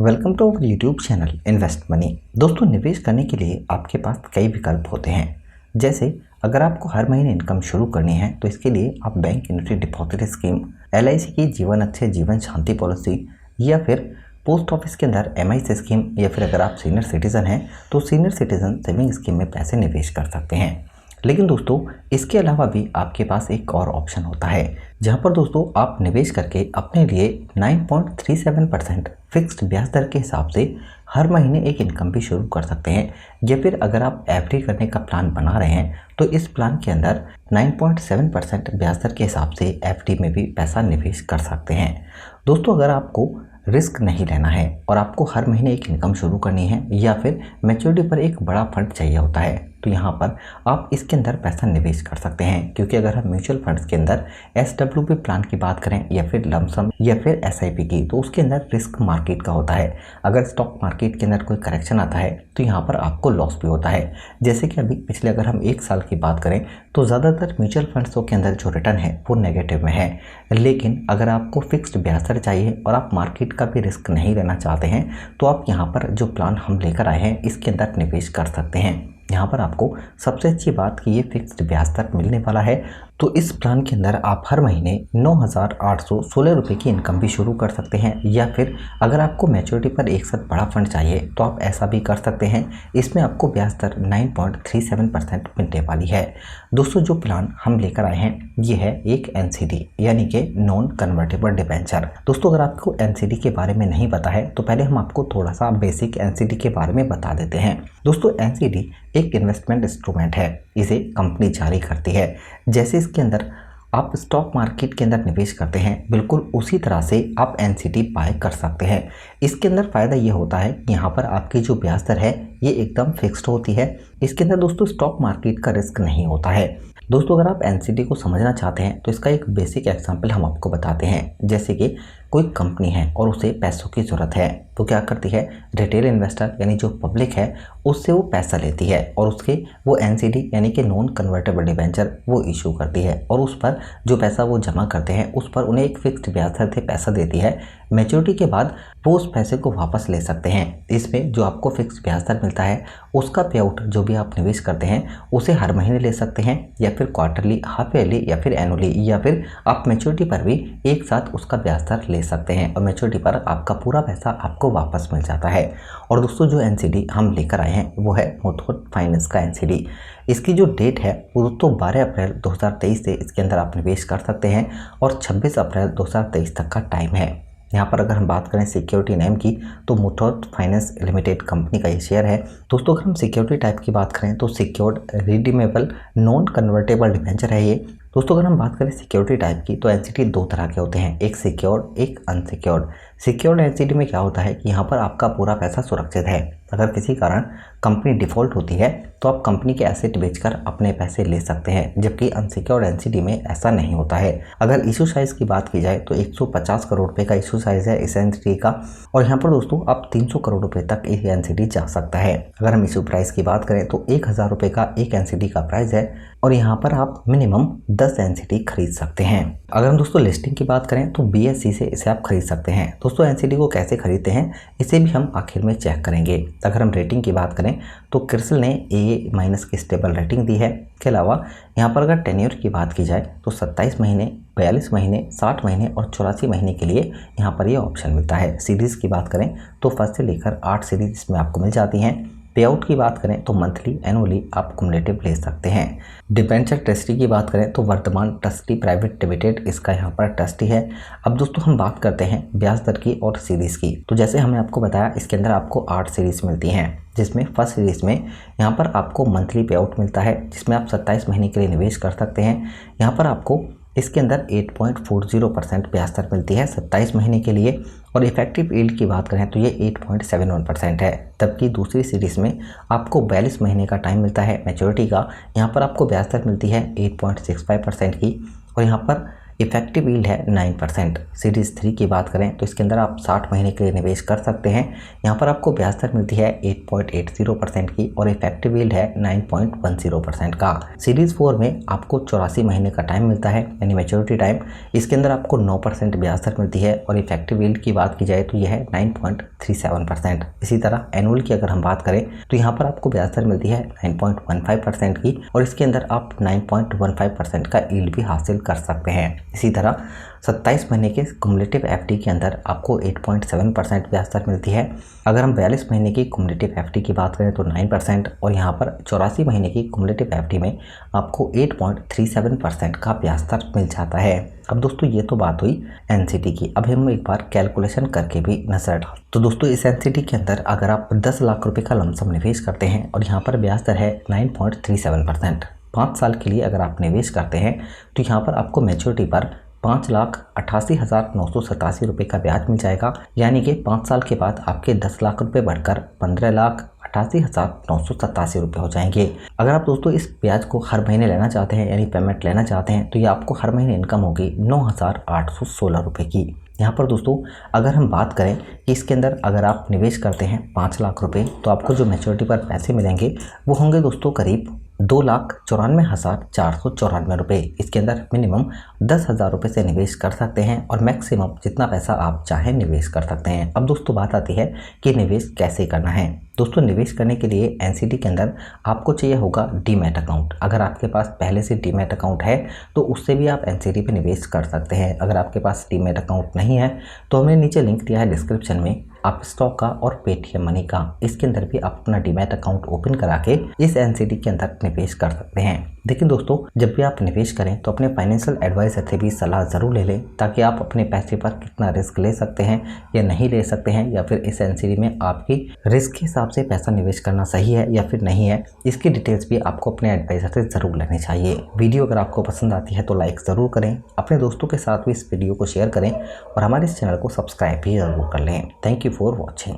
Welcome to our YouTube channel invest money. दोस्तों, निवेश करने के लिए आपके पास कई विकल्प होते हैं। जैसे अगर आपको हर महीने इनकम शुरू करनी है तो इसके लिए आप bank annuity deposit scheme, LIC की जीवन अच्छे जीवन शांति पॉलिसी या फिर पोस्ट ऑफिस के अंदर MIS स्कीम या फिर अगर आप सीनियर सिटीजन हैं तो सीनियर सिटीजन सेविंग स्कीम में पैसे निवेश कर सकते हैं। लेकिन दोस्तों, इसके अलावा भी आपके पास एक और ऑप्शन होता है जहां पर दोस्तों आप निवेश करके अपने लिए 9.37% फिक्स्ड ब्याज दर के हिसाब से हर महीने एक इनकम भी शुरू कर सकते हैं। या फिर अगर आप FD करने का प्लान बना रहे हैं तो इस प्लान के अंदर 9.7% ब्याज दर के हिसाब से FD में भी पैसा निवेश कर सकते हैं। दोस्तों, अगर आपको रिस्क नहीं लेना है और आपको हर महीने एक इनकम शुरू करनी है या फिर मैच्योरिटी पर एक बड़ा फंड चाहिए होता है तो यहाँ पर आप इसके अंदर पैसा निवेश कर सकते हैं। क्योंकि अगर हम म्यूचुअल फंड्स के अंदर SWP प्लान की बात करें या फिर लमसम या फिर SIP की, तो उसके अंदर रिस्क मार्केट का होता है। अगर स्टॉक मार्केट के अंदर कोई करेक्शन आता है तो यहाँ पर आपको लॉस भी होता है। जैसे कि अभी पिछले अगर हम 1 साल की बात करें तो ज़्यादातर म्यूचुअल फंड्सों के अंदर जो रिटर्न है वो नेगेटिव में है। लेकिन अगर आपको फिक्स्ड ब्याज दर चाहिए और आप मार्केट का भी रिस्क नहीं लेना चाहते हैं तो आप यहाँ पर जो प्लान हम लेकर आए हैं इसके अंदर निवेश कर सकते हैं। यहाँ पर आपको सबसे अच्छी बात कि ये फिक्स्ड ब्याज दर मिलने वाला है। तो इस प्लान के अंदर आप हर महीने 9,816 रुपये की इनकम भी शुरू कर सकते हैं। या फिर अगर आपको मैच्योरिटी पर एक साथ बड़ा फंड चाहिए तो आप ऐसा भी कर सकते हैं। इसमें आपको ब्याज दर 9.37% मिलने वाली है। दोस्तों, जो प्लान हम लेकर आए हैं ये है एक NCD यानी कि नॉन कन्वर्टेबल डिबेंचर। दोस्तों, अगर आपको NCD के बारे में नहीं पता है तो पहले हम आपको थोड़ा सा बेसिक NCD के बारे में बता देते हैं। दोस्तों, NCD एक इन्वेस्टमेंट इंस्ट्रूमेंट है, इसे कंपनी जारी करती है। जैसे इसके अंदर आप स्टॉक मार्केट के अंदर निवेश करते हैं बिल्कुल उसी तरह से आप NCD बाय कर सकते हैं। इसके अंदर फ़ायदा ये होता है कि यहाँ पर आपकी जो ब्याज दर है ये एकदम फिक्स्ड होती है। इसके अंदर दोस्तों स्टॉक मार्केट का रिस्क नहीं होता है। दोस्तों, अगर आप NCD को समझना चाहते हैं तो इसका एक बेसिक एग्जाम्पल हम आपको बताते हैं। जैसे कि कोई कंपनी है और उसे पैसों की ज़रूरत है तो क्या करती है, रिटेल इन्वेस्टर यानी जो पब्लिक है उससे वो पैसा लेती है और उसके वो NCD यानी कि नॉन कन्वर्टेबल डिबेंचर वो इशू करती है और उस पर जो पैसा वो जमा करते हैं उस पर उन्हें एक फिक्स्ड ब्याज दर से पैसा देती है। मैच्योरिटी के बाद वो उस पैसे को वापस ले सकते हैं। इसमें जो आपको फिक्स्ड ब्याज दर मिलता है उसका पे आउट जो भी आप निवेश करते हैं उसे हर महीने ले सकते हैं या फिर क्वार्टरली, हाफ ईयरली या फिर एनुअली, या फिर आप मैच्योरिटी पर भी एक साथ उसका ब्याज दर ले सकते हैं और मैच्योरिटी पर आपका पूरा पैसा आपको वापस मिल जाता है। और दोस्तों, जो NCD हम लेकर आए हैं वो है मुथूट फाइनेंस का NCD। इसकी जो डेट है वो दोस्तों 12 अप्रैल 2023 से इसके अंदर आप निवेश कर सकते हैं और 26 अप्रैल 2023 तक का टाइम है। यहाँ पर अगर हम बात करें सिक्योरिटी नेम की तो मुथूट फाइनेंस लिमिटेड कंपनी का ये शेयर है। दोस्तों, अगर हम सिक्योरिटी टाइप की बात करें तो secured redeemable non convertible debenture है ये। दोस्तों, अगर हम बात करें सिक्योरिटी टाइप की तो NCD 2 तरह के होते हैं, एक सिक्योर्ड एक अनसिक्योर्ड। सिक्योर्ड NCD में क्या होता है कि यहाँ पर आपका पूरा पैसा सुरक्षित है। अगर किसी कारण कंपनी डिफ़ॉल्ट होती है तो आप कंपनी के एसेट बेचकर अपने पैसे ले सकते हैं, जबकि अनसिक्योर्ड NCD में ऐसा नहीं होता है। अगर इशू साइज़ की बात की जाए तो 150 करोड़ रुपये का इशू साइज़ है इस NCD का और यहाँ पर दोस्तों अब 300 करोड़ रुपये तक ये NCD जा सकता है। अगर हम इशू प्राइस की बात करें तो 1000 रुपये का एक NCD का प्राइस है और यहाँ पर आप मिनिमम 10 NCD खरीद सकते हैं। अगर हम दोस्तों लिस्टिंग की बात करें तो BSE से इसे आप खरीद सकते हैं। दोस्तों, NCD को कैसे खरीदते हैं इसे भी हम आखिर में चेक करेंगे। अगर हम रेटिंग की बात करें तो क्रिसिल ने AA- की स्टेबल रेटिंग दी है। इसके अलावा यहाँ पर अगर टेन्योर की बात की जाए तो 27 महीने, 42 महीने, 60 महीने और 84 महीने के लिए यहाँ पर ये ऑप्शन मिलता है। सीरीज़ की बात करें तो फर्स्ट से लेकर 8 सीरीज इसमें आपको मिल जाती हैं। पे आउट की बात करें तो मंथली, एनुअली आप कुमुलेटिव ले सकते हैं। डिबेंचर ट्रस्टी की बात करें तो वर्तमान ट्रस्टी प्राइवेट लिमिटेड इसका यहाँ पर ट्रस्टी है। अब दोस्तों हम बात करते हैं ब्याज दर की और सीरीज़ की। तो जैसे हमने आपको बताया इसके अंदर आपको 8 सीरीज़ मिलती हैं, जिसमें फर्स्ट सीरीज़ में यहाँ पर आपको मंथली पे आउट मिलता है जिसमें आप 27 महीने के लिए निवेश कर सकते हैं। यहाँ पर आपको इसके अंदर 8.40% ब्याज दर मिलती है 27 महीने के लिए और इफेक्टिव यील्ड की बात करें तो ये 8.71% है। जबकि दूसरी सीरीज़ में आपको 42 महीने का टाइम मिलता है मैच्योरिटी का। यहाँ पर आपको ब्याज दर मिलती है 8.65% की और यहाँ पर इफेक्टिव यील्ड है 9%। सीरीज 3 की बात करें तो इसके अंदर आप 60 महीने के लिए निवेश कर सकते हैं। यहाँ पर आपको ब्याज दर मिलती है 8.80% की और इफेक्टिव यील्ड है 9.10% का। सीरीज 4 में आपको 84 महीने का टाइम मिलता है यानी मैच्योरिटी टाइम। इसके अंदर आपको 9% ब्याज दर मिलती है और इफेक्टिव यील्ड की बात की जाए तो यह है 9.37%। इसी तरह एनुअल की अगर हम बात करें तो यहाँ पर आपको ब्याज दर मिलती है 9.15% की और इसके अंदर आप 9.15% का यील्ड भी हासिल कर सकते हैं। इसी तरह 27 महीने के कुमुलेटिव एफडी के अंदर आपको 8.7% ब्याज दर मिलती है। अगर हम 42 महीने की कुमुलेटिव एफडी की बात करें तो 9% और यहाँ पर 84 महीने की कुमुलेटिव एफडी में आपको 8.37% का ब्याज दर मिल जाता है। अब दोस्तों ये तो बात हुई एनसीडी की। अब हम एक बार कैलकुलेशन करके भी नजर डालें तो दोस्तों इस एनसीडी के अंदर अगर आप 10 लाख रुपए का लमसम निवेश करते हैं और यहाँ पर ब्याज दर है 9.37%। 5 साल के लिए अगर आप निवेश करते हैं तो यहाँ पर आपको मैच्योरिटी पर 5,88,987 रुपये का ब्याज मिल जाएगा। यानी कि 5 साल के बाद आपके 10 लाख रुपए बढ़कर 15,88,987 रुपये हो जाएंगे। अगर आप दोस्तों इस ब्याज को हर महीने लेना चाहते हैं यानी पेमेंट लेना चाहते हैं तो ये आपको हर महीने इनकम होगी 9,816 रुपये की। यहाँ पर दोस्तों अगर हम बात करें कि इसके अंदर अगर आप निवेश करते हैं 5 लाख रुपए तो आपको जो मैच्योरिटी पर पैसे मिलेंगे वो होंगे दोस्तों करीब 2,94,494 रुपये। इसके अंदर मिनिमम 10,000 रुपये से निवेश कर सकते हैं और मैक्सिमम जितना पैसा आप चाहें निवेश कर सकते हैं। अब दोस्तों बात आती है कि निवेश कैसे करना है। दोस्तों निवेश करने के लिए एनसीडी के अंदर आपको चाहिए होगा डीमैट अकाउंट। अगर आपके पास पहले से डीमैट अकाउंट है तो उससे भी आप एनसीडी पे निवेश कर सकते हैं। अगर आपके पास डीमैट अकाउंट नहीं है तो हमने नीचे लिंक दिया है डिस्क्रिप्शन में आप स्टॉक का और पेटीएम मनी का, इसके अंदर भी आप अपना डीमैट अकाउंट ओपन करा के इस एनसीडी के अंदर निवेश कर सकते हैं। लेकिन दोस्तों जब भी आप निवेश करें तो अपने फाइनेंशियल एडवाइजर से भी सलाह ज़रूर ले लें ताकि आप अपने पैसे पर कितना रिस्क ले सकते हैं या नहीं ले सकते हैं, या फिर इस एनसीडी में आपकी रिस्क के हिसाब से पैसा निवेश करना सही है या फिर नहीं है, इसकी डिटेल्स भी आपको अपने एडवाइजर से ज़रूर लेनी चाहिए। वीडियो अगर आपको पसंद आती है तो लाइक ज़रूर करें, अपने दोस्तों के साथ भी इस वीडियो को शेयर करें और हमारे इस चैनल को सब्सक्राइब भी ज़रूर कर लें। Thank you for watching.